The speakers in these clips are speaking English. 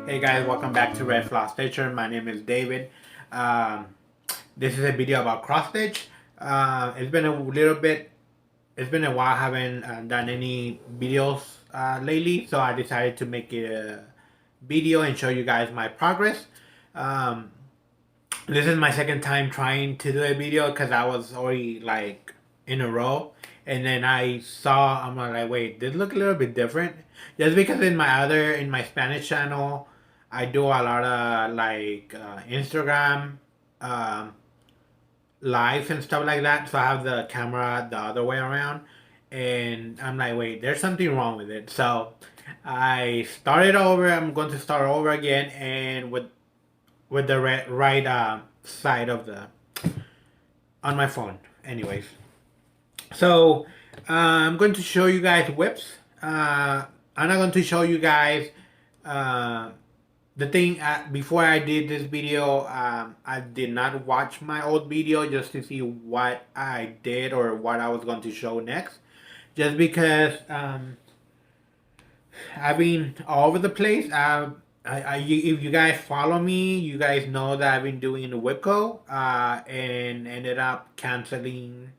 Hey guys, welcome back to Red Floss Stitcher. My name is David. Um, this is a video about cross stitch. It's been a little bit, it's been a while. I haven't done any videos lately, so I decided to make a video and show you guys my progress. Um, this is my second time trying to do a video because I was already like in a row, and then I'm like, wait, this look a little bit different. Just because in my Spanish channel, I do a lot of like Instagram um, lives and stuff like that. So I have the camera the other way around, and I'm like, wait, there's something wrong with it. So I started over. I'm going to start over again, and with the right side of the on my phone. Anyways, so I'm going to show you guys WIPS. I'm not going to show you guys uh, the thing. Before I did this video, I did not watch my old video just to see what I did or what I was going to show next. Just because I've been all over the place. If you guys follow me, you guys know that I've been doing the WIPCO and ended up canceling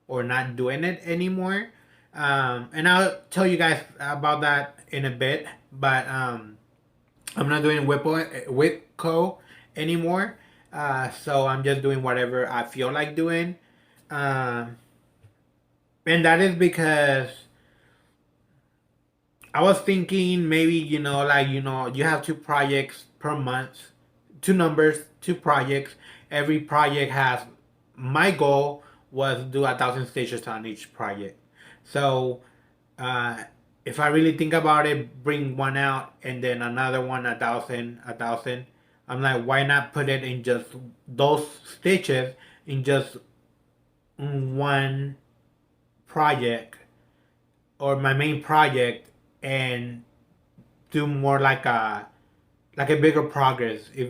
or not doing it anymore. And I'll tell you guys about that in a bit. But I'm not doing WIPCO anymore. So I'm just doing whatever I feel like doing. Um, and that is because I was thinking maybe, you have two projects per month, two numbers, two projects. Every project has, my goal was to do 1,000 stitches on each project. So uh, if I really think about it, bring one out and then another one, 1,000. I'm like, why not put it in just those stitches in just one project or my main project and do more like a bigger progress if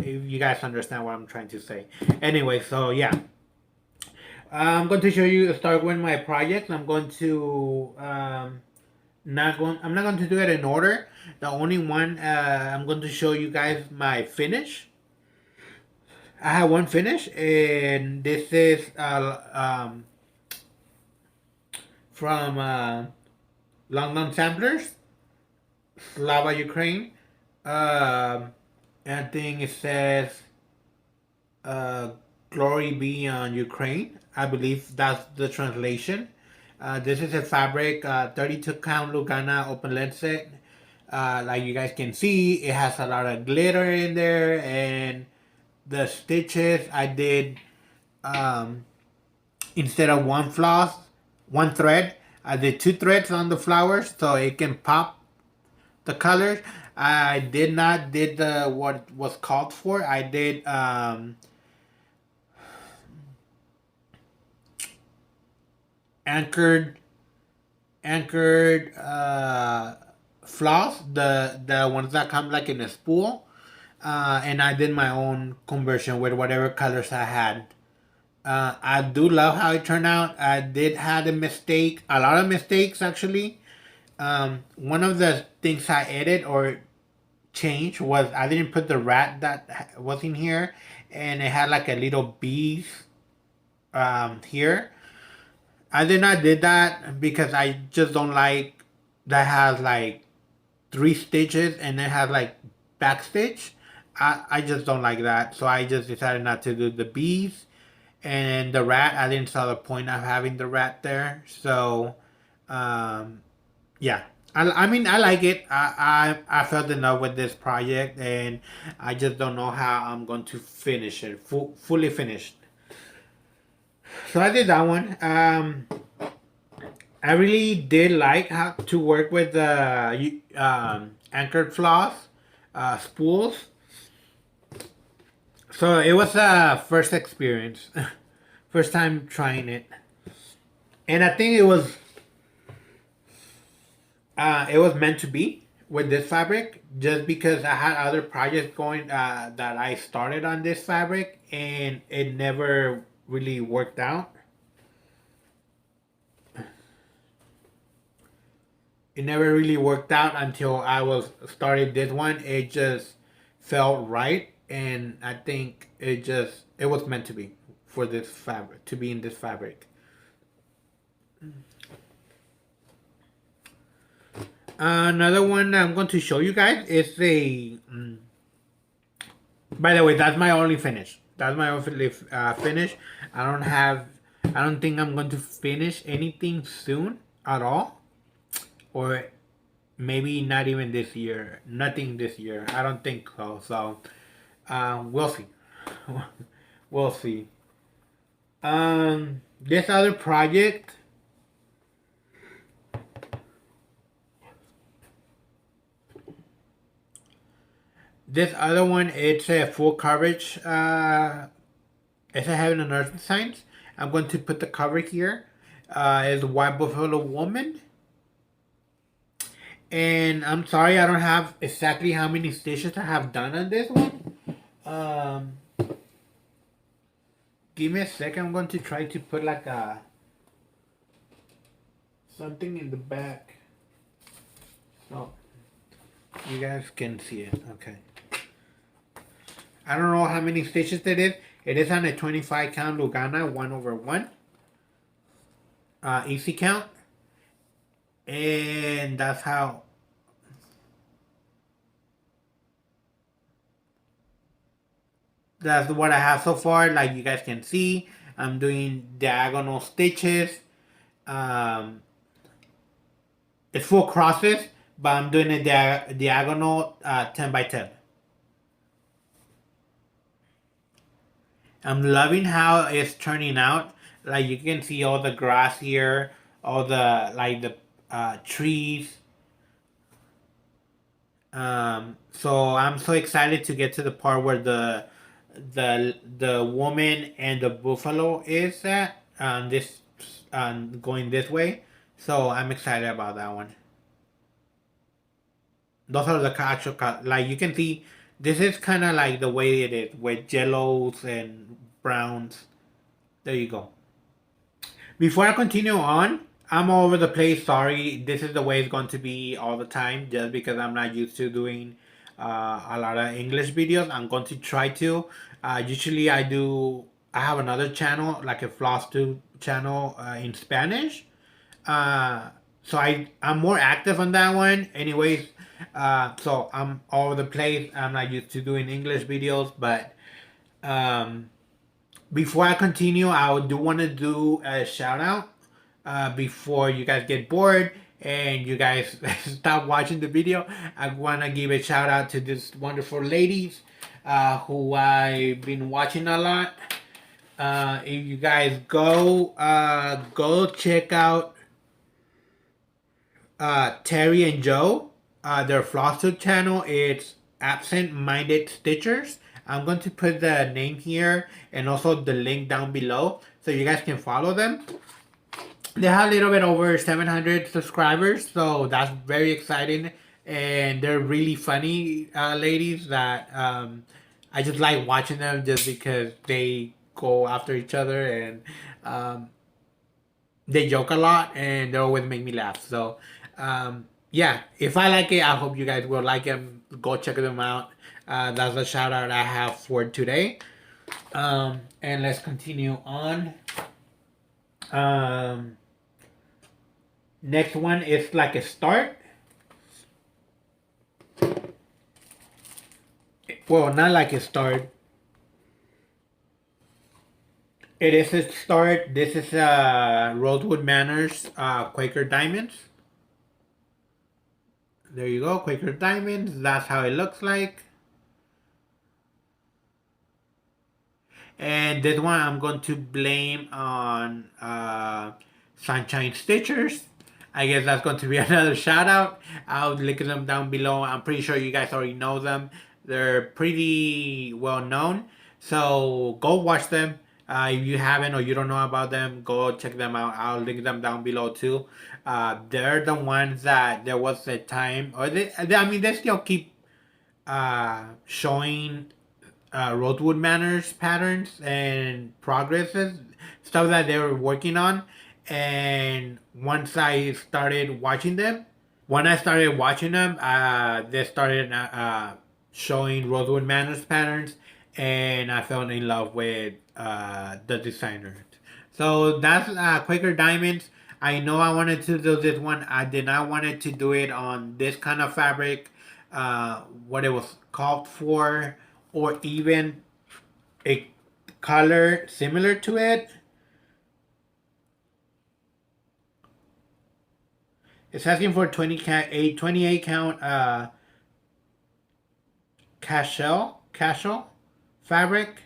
you guys understand what I'm trying to say. Anyway, so yeah, I'm going to show you start with my project. I'm not going to do it in order. The only one I'm going to show you guys my finish. I have one finish, and this is from London Samplers, Slava, Ukraine. I think it says uh, "Glory be on Ukraine." I believe that's the translation. This is a fabric, 32 count Lugana open lead set. Like you guys can see, it has a lot of glitter in there, and the stitches I did um, instead of one thread, I did two threads on the flowers so it can pop the colors. I did not did the what was called for. I did anchored floss, the ones that come like in a spool, and I did my own conversion with whatever colors I had. I do love how it turned out. I did have a lot of mistakes actually. One of the things I added or changed was I didn't put the rat that was in here, and it had like a little bees here. I did not did that because I just don't like that has like three stitches and it has like back stitch. I just don't like that, so I just decided not to do the bees and the rat. I didn't saw the point of having the rat there, so um, yeah. I mean, I like it. I felt in love with this project, and I just don't know how I'm going to finish it, fully finished. So I did that one. I really did like how to work with the anchored floss spools. So it was a first experience, first time trying it, and I think it was meant to be with this fabric just because I had other projects going that I started on this fabric and it never really worked out. it never really worked out until I was started this one. It just felt right, and I think it was meant to be for this fabric to be in this fabric. Another one I'm going to show you guys is a. By the way, that's my only finish. That's my only finish. I don't have. I don't think I'm going to finish anything soon at all, or maybe not even this year. Nothing this year. I don't think so. So, we'll see. We'll see. This other project. This other one, it's a full coverage. It's a heaven and earth signs. I'm going to put the cover here. It's White Buffalo Woman. And I'm sorry, I don't have exactly how many stitches I have done on this one. Give me a second. I'm going to try to put like a something in the back, so you guys can see it. Okay. I don't know how many stitches it is. It is on a 25 count Lugana 1/1. Easy count. And that's how. That's what I have so far. Like you guys can see, I'm doing diagonal stitches. It's full crosses, but I'm doing a diagonal 10 by 10. I'm loving how it's turning out. Like you can see all the grass here, all the like the trees. So I'm so excited to get to the part where the woman and the buffalo is at this going this way. So I'm excited about that one. Those are the actual like you can see. This is kind of like the way it is with yellows and browns. There you go. Before I continue on, I'm all over the place. Sorry, this is the way it's going to be all the time, just because I'm not used to doing a lot of English videos. I'm going to try to. Usually I do. I have another channel, like a Flosstube channel in Spanish. So I'm more active on that one. Anyways, so I'm all over the place. I'm not used to doing English videos, but before I continue, I do want to do a shout out before you guys get bored and you guys stop watching the video. I want to give a shout out to these wonderful ladies who I've been watching a lot. If you guys go check out Terry and Joe, their Flosstube channel. It's Absent Minded Stitchers. I'm going to put the name here and also the link down below so you guys can follow them. They have a little bit over 700 subscribers, so that's very exciting. And they're really funny ladies that I just like watching them just because they go after each other and they joke a lot and they always make me laugh. So yeah, if I like it, I hope you guys will like them. Go check them out. That's the shout out I have for today. And let's continue on. Next one is like a start. Well, not like a start. It is a start. This is Rosewood Manors Quaker Diamonds. There you go, Quaker Diamonds. That's how it looks like. And this one I'm going to blame on Sunshine Stitchers. I guess that's going to be another shout out. I'll link them down below. I'm pretty sure you guys already know them. They're pretty well known. So go watch them. If you haven't or you don't know about them, go check them out. I'll link them down below too. They're the ones that there was a time, or they still keep showing Rosewood Manors patterns and progresses, stuff that they were working on. And once I started watching them, when I started watching them, they started showing Rosewood Manners patterns, and I fell in love with the designers. So that's Quaker Diamonds. I know I wanted to do this one. I did not wanted to do it on this kind of fabric, what it was called for, or even a color similar to it. It's asking for 28 count cashel fabric.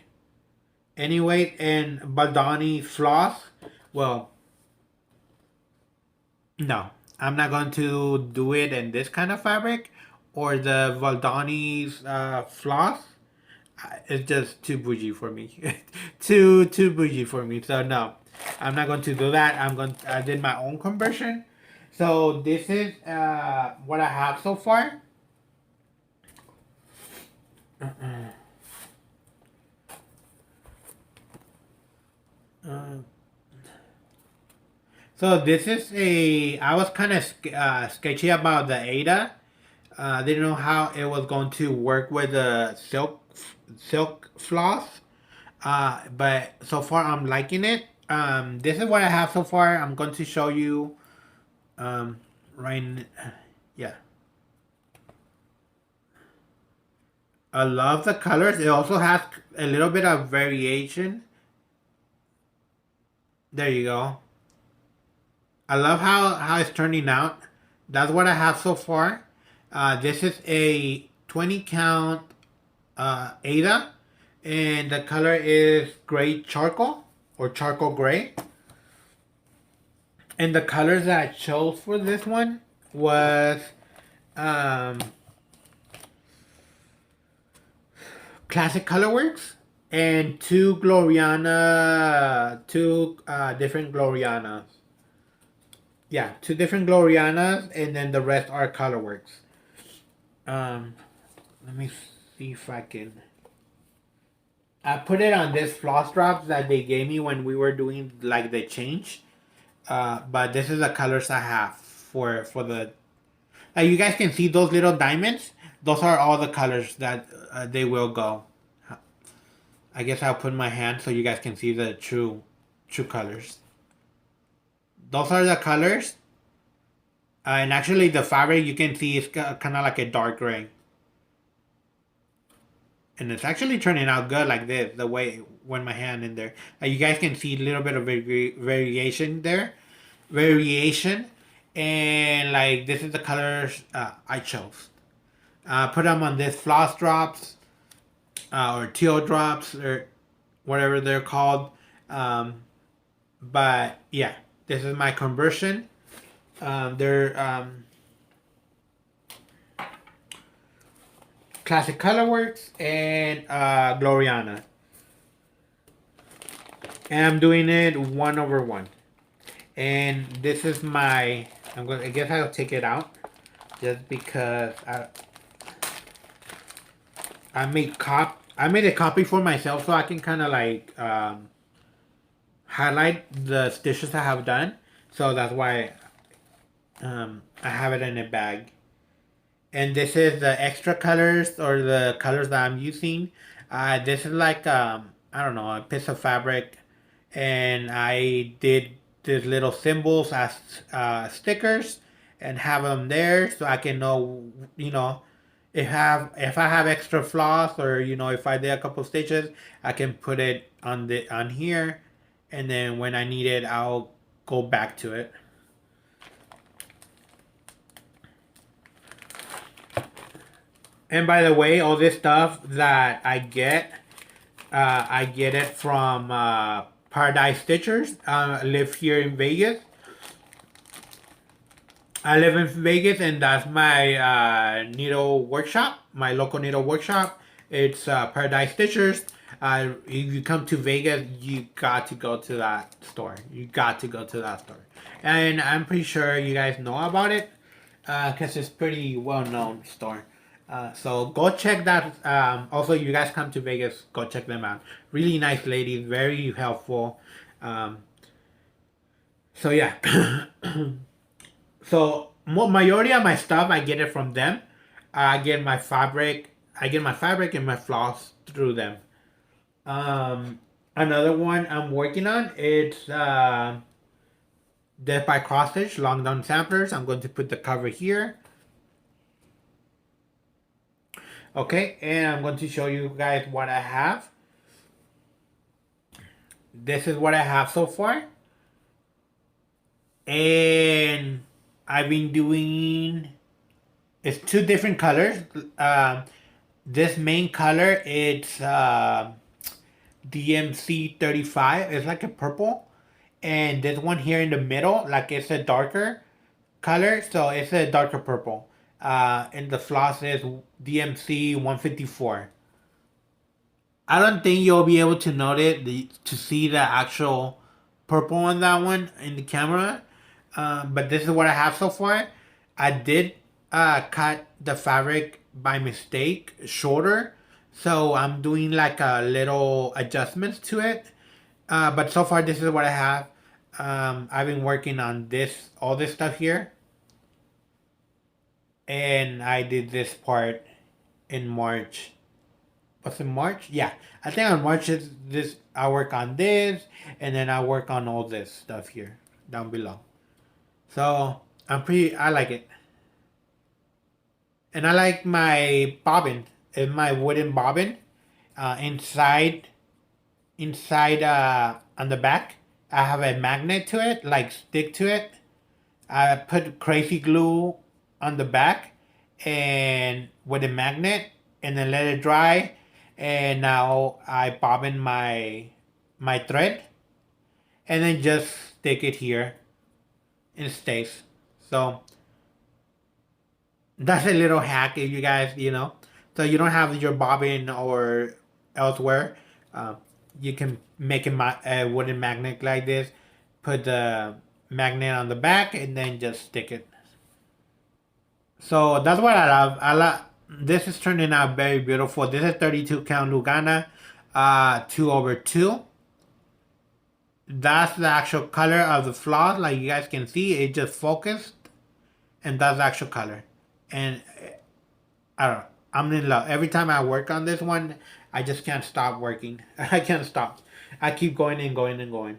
Anyway, and Baldani floss. Well, no, I'm not going to do it in this kind of fabric or the Valdani's floss. It's just too bougie for me. Too bougie for me. So no, I'm not going to do that. I did my own conversion. So this is what I have so far. Uh, so this is I was kind of sketchy about the Ada. Didn't know how it was going to work with the silk floss. But so far I'm liking it. This is what I have so far. I'm going to show you. Um, right. Yeah. I love the colors. It also has a little bit of variation. There you go. I love how it's turning out. That's what I have so far. This is a 20 count Ada, and the color is gray charcoal or charcoal gray. And the colors that I chose for this one was um, Classic Colorworks and two different Glorianas. Yeah, two different Glorianas, and then the rest are Colorworks. Um, Let me see if I can. I put it on this floss drops that they gave me when we were doing like the change. But this is the colors I have for the. You guys can see those little diamonds. Those are all the colors that they will go. I guess I'll put my hand so you guys can see the true colors. Those are the colors. And actually the fabric you can see is kind of like a dark gray. And it's actually turning out good like this, the way when my hand in there. You guys can see a little bit of variation there. Variation. And like this is the colors I chose. Put them on this floss drops or teal drops or whatever they're called. But yeah, this is my conversion. They're Classic Colorworks and Gloriana. And I'm doing it 1/1. And this is my. I guess I'll take it out, just because I made a copy for myself so I can kind of like highlight the stitches I have done. So that's why I have it in a bag. And this is the extra colors or the colors that I'm using. This is like I don't know, a piece of fabric, and I did these little symbols as stickers and have them there so I can know, if I have extra floss, or if I did a couple stitches, I can put it on here, and then when I need it, I'll go back to it. And by the way, all this stuff that I get it from Paradise Stitchers. I live here in Vegas. I live in Vegas, and that's my needle workshop, my local needle workshop. It's Paradise Stitchers. If you come to Vegas, you got to go to that store. You got to go to that store. And I'm pretty sure you guys know about it because it's pretty well-known store. So go check that. Also, you guys come to Vegas, go check them out. Really nice ladies, very helpful. So yeah. So majority of my stuff I get it from them. I get my fabric. And my floss through them. Another one I'm working on, it's Death by Cross Stitch long down samplers. I'm going to put the cover here. Okay, and I'm going to show you guys what I have. This is what I have so far. And I've been doing, it's two different colors. This main color, it's DMC 35. It's like a purple. And this one here in the middle, like it's a darker color, so it's a darker purple. And the floss is DMC 154. I don't think you'll be able to notice to see the actual purple on that one in the camera. But this is what I have so far. I did cut the fabric by mistake shorter, so I'm doing like a little adjustments to it. But so far this is what I have. I've been working on all this stuff here. And I did this part in March. Was it March? Yeah. I think on March is this, I work on this, and then I work on all this stuff here, down below. So, I like it. And I like my bobbin. It's my wooden bobbin. Inside, on the back, I have a magnet to it, like stick to it. I put crazy glue on the back and with a magnet, and then let it dry, and now I bobbin my thread and then just stick it here and it stays. So that's a little hack if you guys, so you don't have your bobbin or elsewhere. You can make a wooden magnet like this, put the magnet on the back, and then just stick it. So that's what I love. This is turning out very beautiful. This is 32 count Lugana, 2/2. That's the actual color of the floss. Like you guys can see, it just focused, and that's the actual color. And I don't know, I'm in love. Every time I work on this one, I just can't stop working. I can't stop. I keep going and going and going.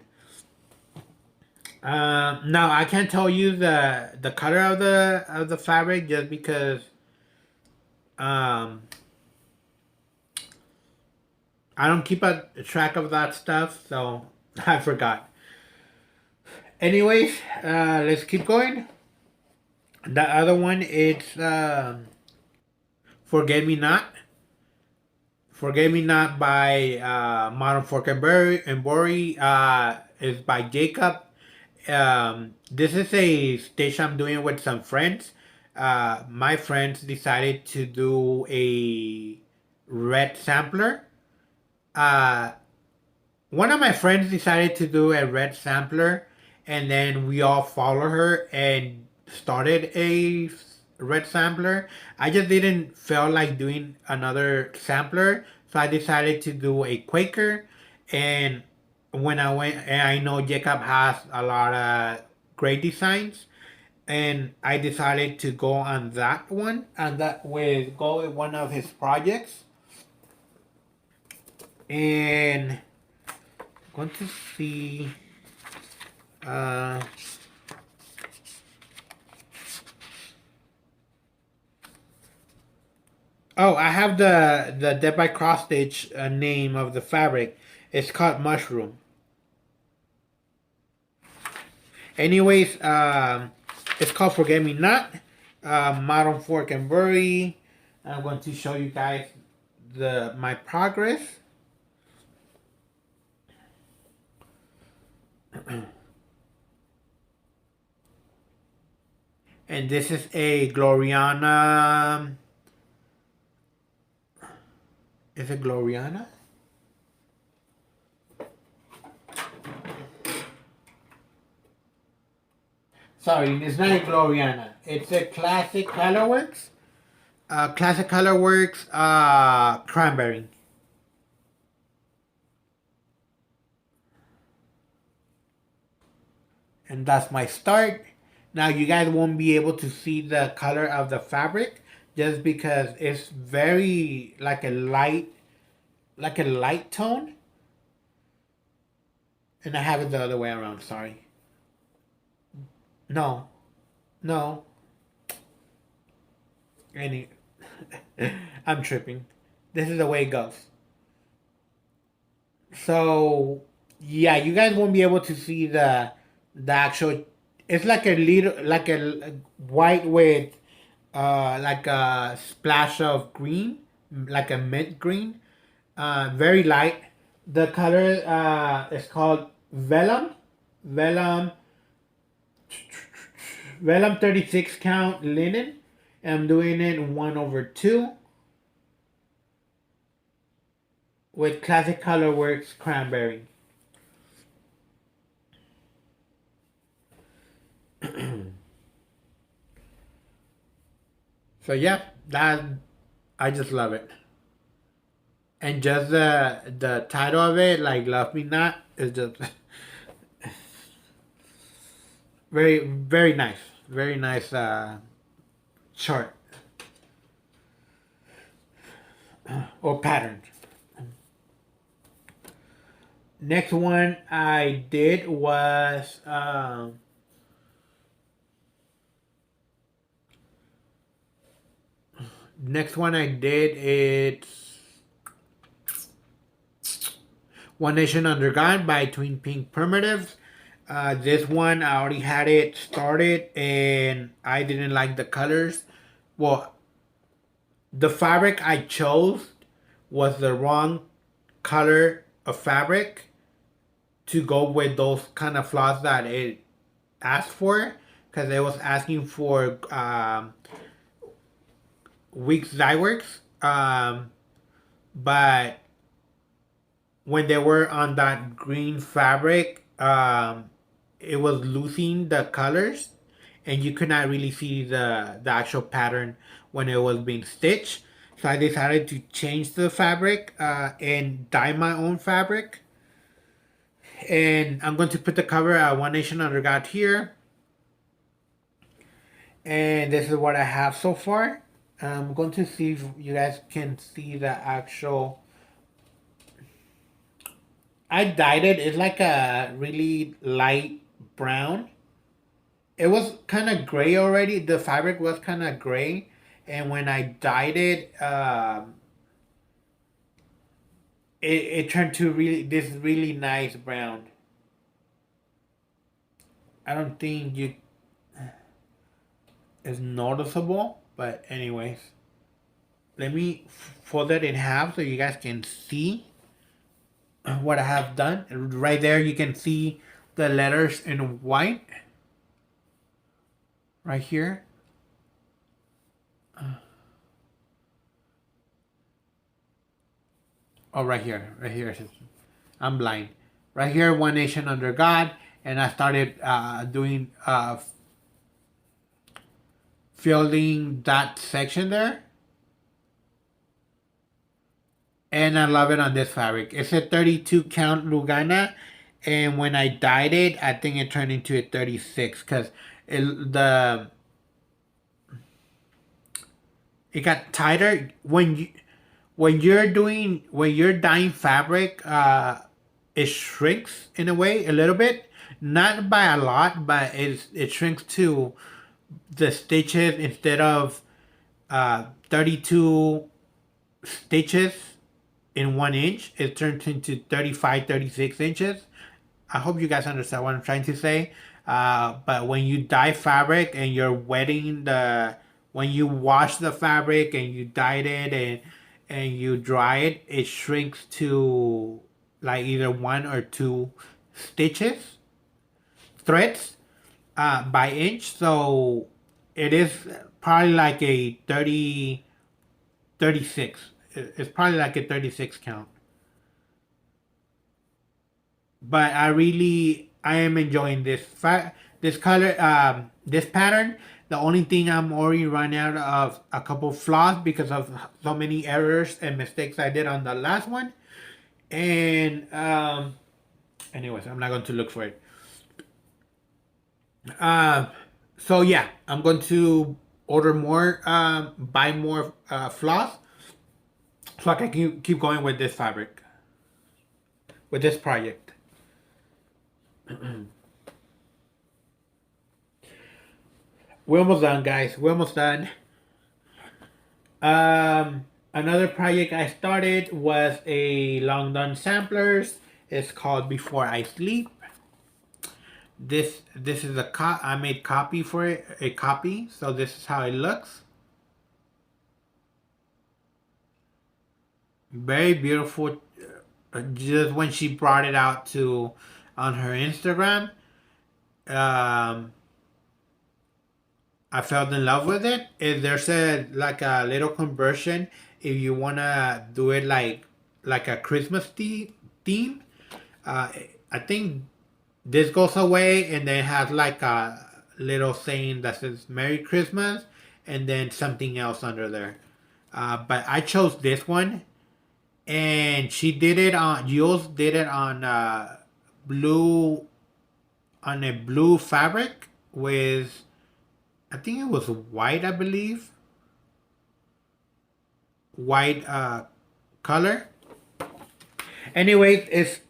No, I can't tell you the color of the fabric just because I don't keep a track of that stuff, so I forgot. Anyways, let's keep going. The other one, it's Forget Me Not. Forget Me Not by Modern Fork and Bury is by Jacob. This is a stitch I'm doing with some friends. My friends decided to do a red sampler. One of my friends decided to do a red sampler, and then we all follow her and started a red sampler. I just didn't feel like doing another sampler, so I decided to do a Quaker. And when I went, and I know Jacob has a lot of great designs, and I decided to go on that one, and go with one of his projects. And I'm going to see oh, I have the Dead by Cross Stitch name of the fabric. It's called Mushroom. Anyways, it's called Forget Me Not. Modern Fork and Bury. I'm going to show you guys my progress. And this is a Gloriana. Is it Gloriana? Sorry, it's not a Gloriana. It's a Classic Colorworks. Classic Colorworks Cranberry. And that's my start. Now you guys won't be able to see the color of the fabric just because it's very like a light tone. And I have it the other way around, sorry. No, no, any, I'm tripping. This is the way it goes. So yeah, you guys won't be able to see the actual. It's like a little like a white with like a splash of green, like a mint green, very light. The color is called vellum vellum 36 count linen. I'm doing it 1/2 with Classic Colorworks cranberry. So yeah, that I just love it. And just the title of it, like "Love Me Not," is just very nice, very nice chart or pattern. Next one I did was next one I did it's One Nation Under God by Twin Pink Primitives. This one I already had it started and I didn't like the colors. Well, the fabric I chose was the wrong color of fabric to go with those kind of flaws that it asked for, because it was asking for WIPS Zyworks, but when they were on that green fabric, it was losing the colors, and you could not really see the actual pattern when it was being stitched. So I decided to change the fabric and dye my own fabric. And I'm going to put the cover at One Nation Under God here. And this is what I have so far. I'm going to see if you guys can see the actual. I dyed it. It's like a really light brown. It was kind of gray already. The fabric was kind of gray. And when I dyed it, it turned to this really nice brown. I don't think you is noticeable, but anyways, let me fold it in half so you guys can see what I have done. Right there you can see the letters in white right here. Oh, right here, I'm blind. Right here, One Nation Under God, and I started doing filling that section there. And I love it on this fabric. It's a 32 count Lugana, and when I dyed it, I think it turned into a 36 because it got tighter when you're dyeing fabric. It shrinks in a way a little bit, not by a lot, but it shrinks to the stitches instead of 32 stitches in 1 inch, it turns into 35, 36 inches. I hope you guys understand what I'm trying to say. But when you dye fabric and you're wetting when you wash the fabric and you dyed it and you dry it, it shrinks to like either 1 or 2 stitches, threads by inch. So it is probably like a 36. It's probably like a 36 count. But I am enjoying this color, this pattern. The only thing I'm already running out of a couple flaws because of so many errors and mistakes I did on the last one. And anyways, I'm not going to look for it. So yeah, I'm going to order more, buy more floss, so I can keep going with this fabric, with this project. We're almost done, guys. We're almost done. Another project I started was a long done samplers. It's called Before I Sleep. This is I made copy for it, a copy. So this is how it looks. Very beautiful. Just when she brought it out to on her Instagram, um, I fell in love with it. There's a like a little conversion if you wanna do it like a Christmas theme. Uh, I think this goes away and then has like a little saying that says Merry Christmas and then something else under there. But I chose this one, and she did it on Jules did it on blue on a blue fabric with, I think it was white, I believe, white color. Anyways, it's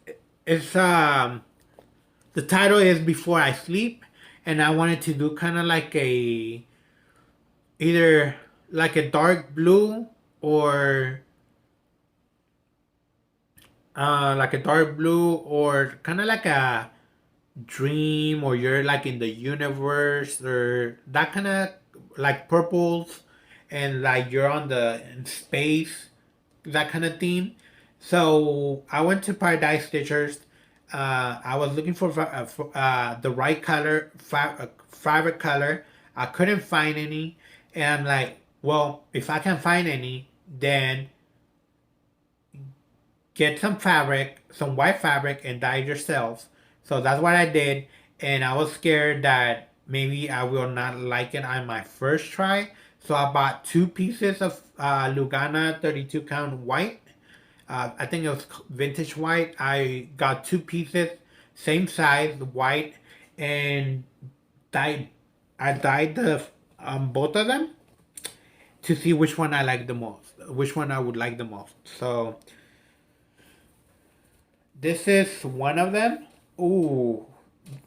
the title is Before I Sleep, and I wanted to do kind of like a either like a dark blue or like a dark blue or kind of like a dream, or you're like in the universe, or that kind of like purples, and like you're on the in space, that kind of theme. So I went to Paradise Stitchers. I was looking for the right color, fabric color. I couldn't find any, and I'm like, well, if I can find any, then get some fabric, some white fabric, and dye it yourself. So that's what I did, and I was scared that maybe I will not like it on my first try. So I bought two pieces of Lugana 32 count white. I think it was vintage white. I got two pieces, same size, white, and dyed. I dyed the both of them to see which one I like the most, which one I would like the most. So this is one of them. Ooh,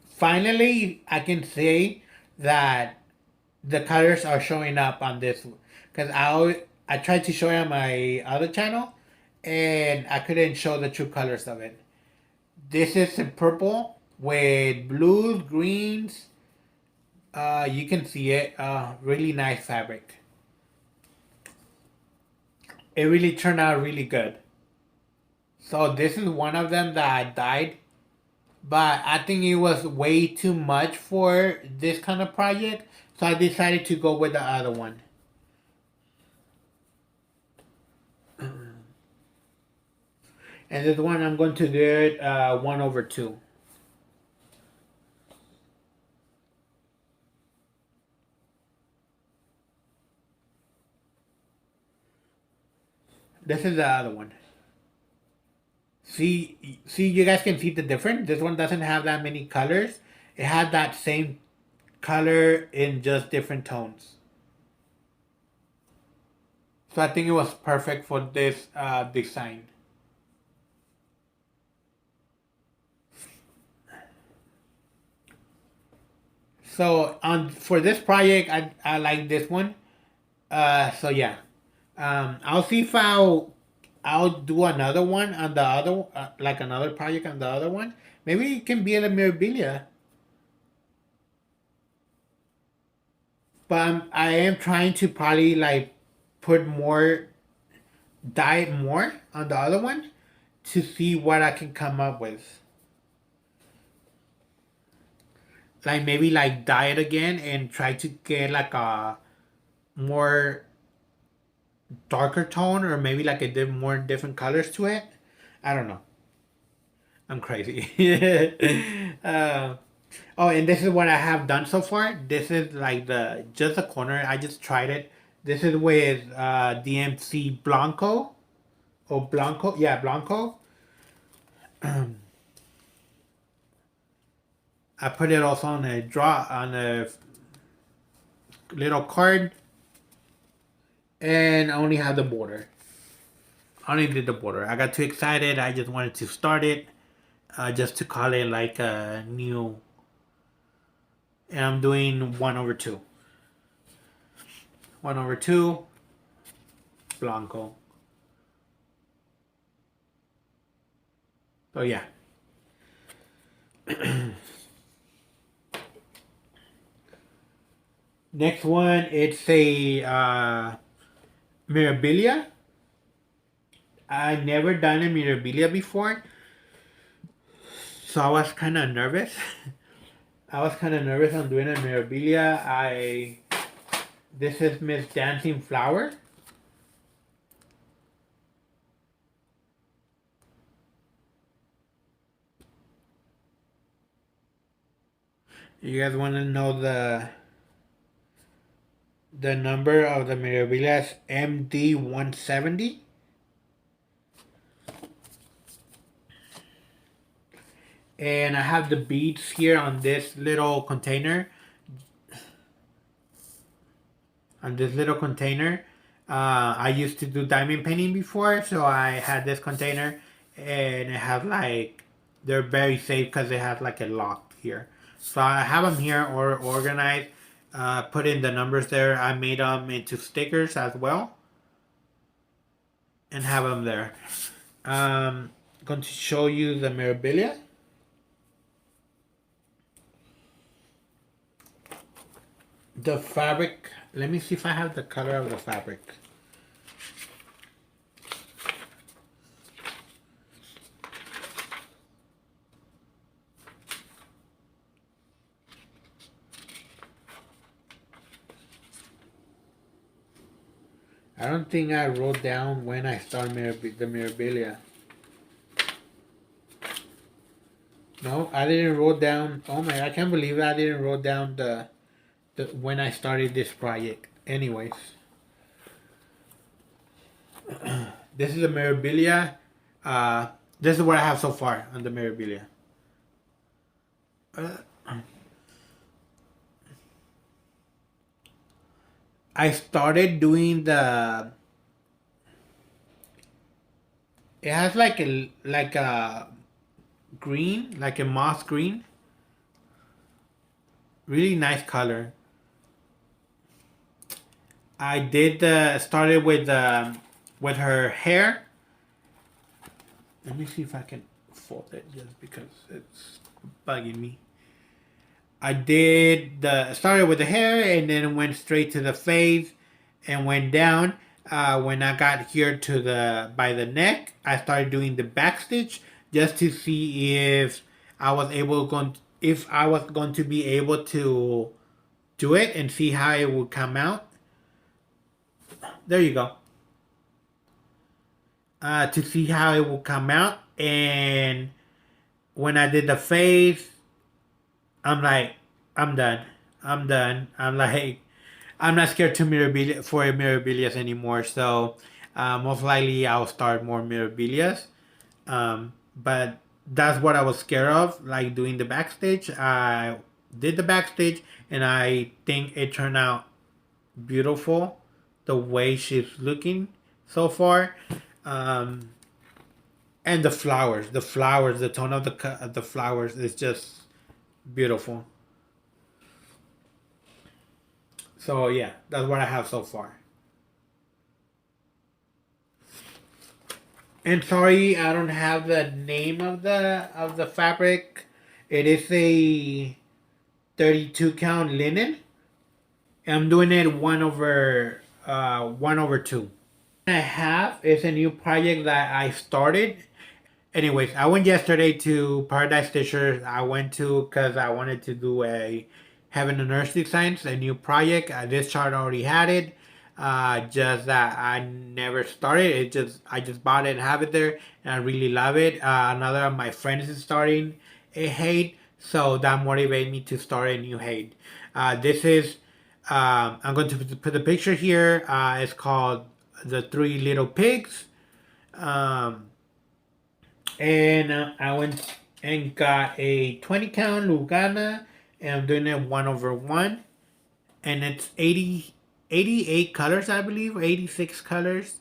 finally, I can say that the colors are showing up on this, because I tried to show it on my other channel, and I couldn't show the true colors of it. This is in purple with blues, greens. You can see it. Really nice fabric. It really turned out really good. So this is one of them that I dyed, but I think it was way too much for this kind of project, so I decided to go with the other one. And this one I'm going to do it 1/2. This is the other one. See, you guys can see the difference. This one doesn't have that many colors. It had that same color in just different tones. So I think it was perfect for this design. So on for this project, I like this one. So yeah, I'll see if I'll do another one on the other like another project on the other one. Maybe it can be a memorabilia. But I am trying to probably like put more dye more on the other one to see what I can come up with. Like maybe like dye it again and try to get like a more darker tone, or maybe like a more different colors to it. I don't know. I'm crazy. Oh, and this is what I have done so far. This is like the just the corner. I just tried it. This is with DMC Blanco or Blanco. Yeah, Blanco. I put it also on a draw on a little card, and I only have the border. I only did the border. I got too excited. I just wanted to start it, just to call it like a new. And I'm doing 1/2. 1/2 Blanco. So yeah. Next one, it's a Mirabilia. I never done a Mirabilia before, so I was kind of nervous. I was kind of nervous on doing a Mirabilia. This is Miss Dancing Flower. You guys want to know the number of the Mirabilia is MD170. And I have the beads here on this little container. I used to do diamond painting before, so I had this container, and it has like, they're very safe because they have like a lock here. So I have them here or organized, put in the numbers there. I made them into stickers as well, and have them there. Going to show you the Mirabilia. The fabric, let me see if I have the color of the fabric. I don't think I wrote down when I started the Mirabilia. No, I didn't wrote down. Oh my! I can't believe I didn't wrote down the when I started this project. Anyways, this is the Mirabilia. This is what I have so far on the Mirabilia. I started doing the. It has like a green, like a moss green. Really nice color. I did started with her hair. Let me see if I can fold it just because it's bugging me. I did started with the hair and then went straight to the face and went down. When I got here to by the neck, I started doing the back stitch just to see if I was going to be able to do it and see how it would come out. There you go. To see how it will come out, and when I did the face, I'm like, I'm done. I'm like, I'm not scared to Mirabilias anymore. So most likely I'll start more Mirabilias. But that's what I was scared of, like doing the backstage. I did the backstage, and I think it turned out beautiful the way she's looking so far. Um, and the flowers, the tone of the flowers is just beautiful. So yeah, that's what I have so far. And sorry, I don't have the name of the fabric. It is a 32 count linen. I'm doing it 1/2. I have is a new project that I started. Anyways, I went yesterday to Paradise Stitchers. I went to because I wanted to do a Heaven and Earth Designs, a new project. This chart already had it. Just that I never started. I just bought it and have it there, and I really love it. Another of my friends is starting a hate, so that motivated me to start a new hate. This is I'm going to put the picture here. It's called The Three Little Pigs. And I went and got a 20 count Lugana, and I'm doing it 1/1. and it's 88 colors, I believe, 86 colors.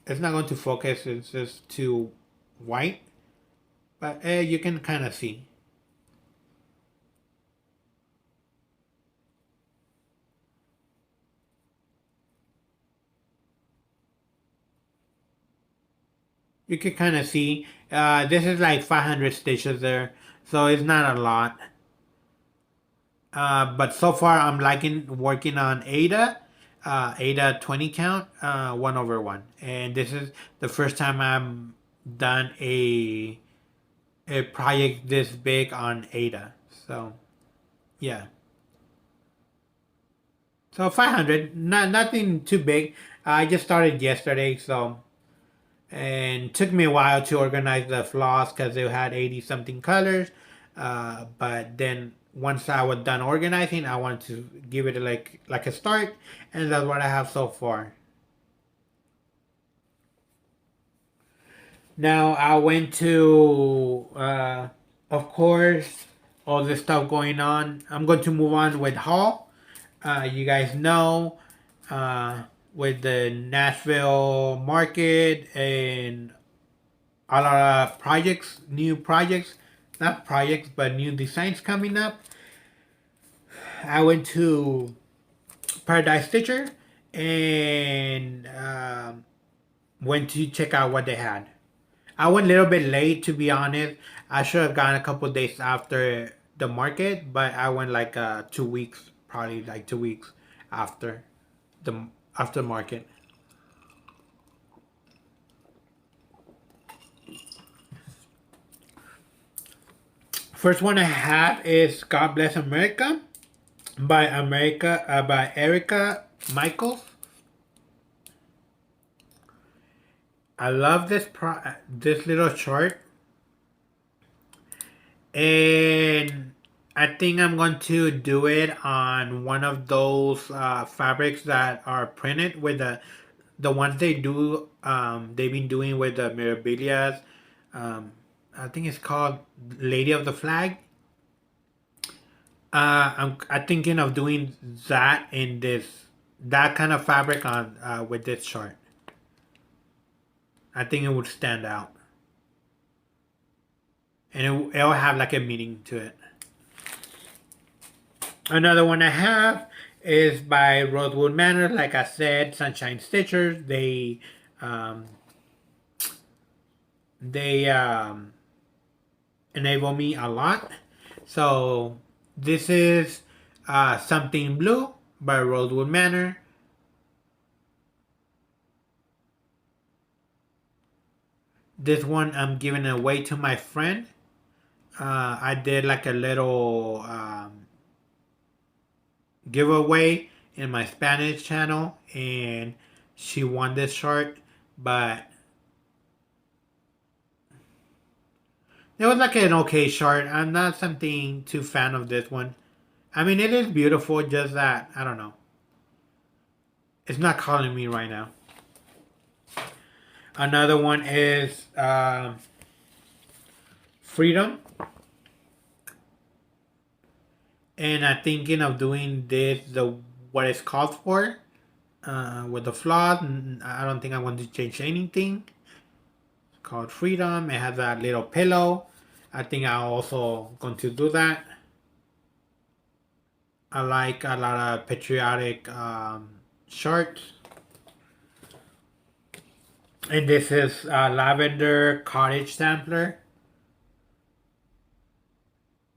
It's not going to focus, it's just too white, but you can kind of see. You can kind of see. This is like 500 stitches there, so it's not a lot. But so far I'm liking working on Ada 20 count, 1/1, and this is the first time I'm done a project this big on Ada. So yeah, so 500, nothing too big. I just started yesterday, so and it took me a while to organize the floss because they had 80 something colors. But then once I was done organizing, I wanted to give it like a start, and that's what I have so far. Now I went to, of course, all this stuff going on. I'm going to move on with Hall. You guys know, uh, with the Nashville market and a lot of projects, new projects, not projects, but new designs coming up. I went to Paradise Stitcher and went to check out what they had. I went a little bit late, to be honest. I should have gone a couple days after the market, but I went like 2 weeks, probably like 2 weeks after the after market. First one I have is God Bless America by Erica Michaels. I love this little short, and I think I'm going to do it on one of those fabrics that are printed with the ones they do. They've been doing with the Mirabilias. I think it's called Lady of the Flag. I'm thinking of doing that in that kind of fabric on with this short. I think it would stand out, and it'll have like a meaning to it. Another one I have is by Rosewood Manor. Like I said, Sunshine Stitchers. Um, they enable me a lot. So this is Something Blue by Rosewood Manor. This one I'm giving away to my friend. I did like a little giveaway in my Spanish channel, and she won this shirt, but it was like an okay shirt. I'm not something too fan of this one. I mean, it is beautiful, just that I don't know. It's not calling me right now. Another one is Freedom, and I'm thinking of doing this the what it's called for with the flaws. I don't think I want to change anything. It's called Freedom. It has that little pillow. I think I'm also going to do that. I like a lot of patriotic shirts. And this is Lavender Cottage Sampler.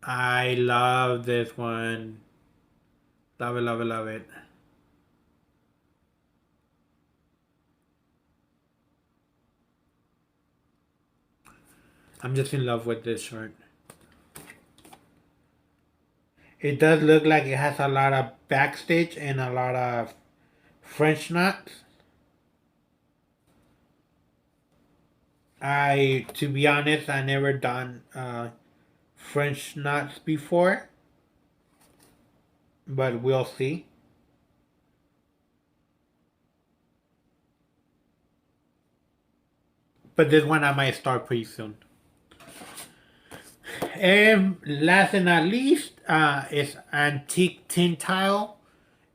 I love this one. Love it, love it, love it. I'm just in love with this shirt. It does look like it has a lot of backstitch and a lot of French knots. To be honest, I never done French knots before, but we'll see. But this one I might start pretty soon. And last and not least, is antique tin tile.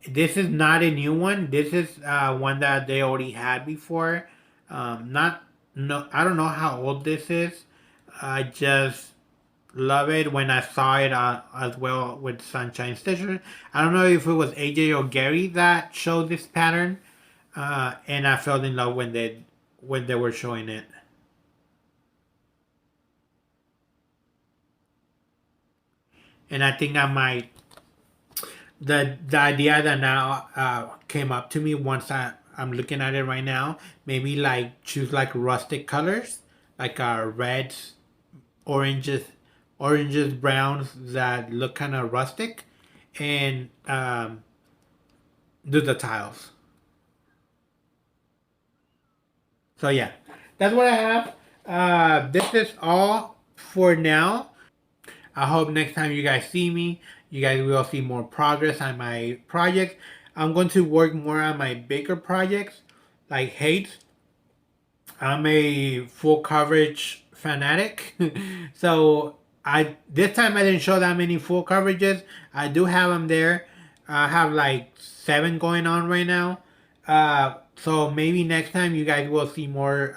This is not a new one. This is one that they already had before. Not no, I don't know how old this is. I just love it when I saw it as well with Sunshine Stitcher. I don't know if it was AJ or Gary that showed this pattern, and I fell in love when they were showing it. And I think I might the idea that now came up to me once I'm looking at it right now. Maybe like choose like rustic colors, like reds, oranges, browns that look kind of rustic, and do the tiles. So yeah, that's what I have. This is all for now. I hope next time you guys see me, you guys will see more progress on my projects. I'm going to work more on my bigger projects, like Hate. I'm a full coverage fanatic. So I this time I didn't show that many full coverages. I do have them there. I have like 7 going on right now. So maybe next time you guys will see more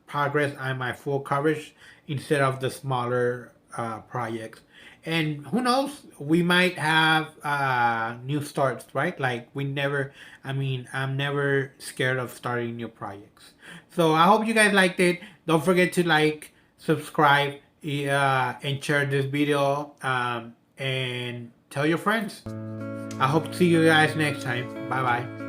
progress on my full coverage instead of the smaller projects. And who knows, we might have new starts, right? Like I'm never scared of starting new projects. So I hope you guys liked it. Don't forget to like, subscribe, and share this video, and tell your friends. I hope to see you guys next time. Bye bye.